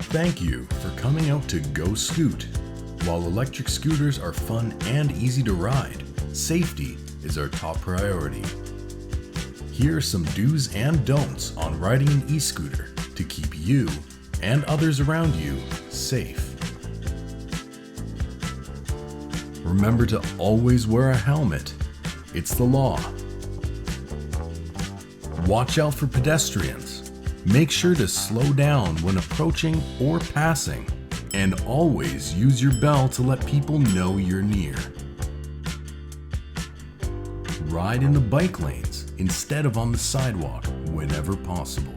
Thank you for coming out to GoScoot. While electric scooters are fun and easy to ride, safety is our top priority. Here are some do's and don'ts on riding an e-scooter to keep you and others around you safe. Remember to always wear a helmet. It's the law. Watch out for pedestrians. Make sure to slow down when approaching or passing, and always use your bell to let people know you're near. Ride in the bike lanes instead of on the sidewalk whenever possible.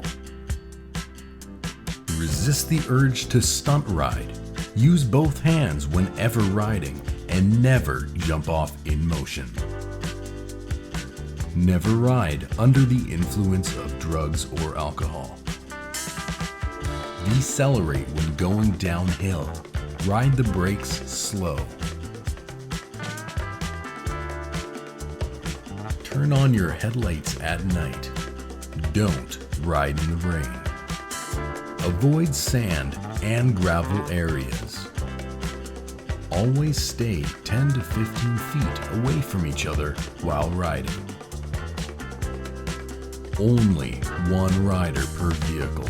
Resist the urge to stunt ride. Use both hands whenever riding and never jump off in motion. Never ride under the influence of drugs or alcohol. Decelerate when going downhill. Ride the brakes slow. Turn on your headlights at night. Don't ride in the rain. Avoid sand and gravel areas. Always stay 10 to 15 feet away from each other while riding. Only one rider per vehicle.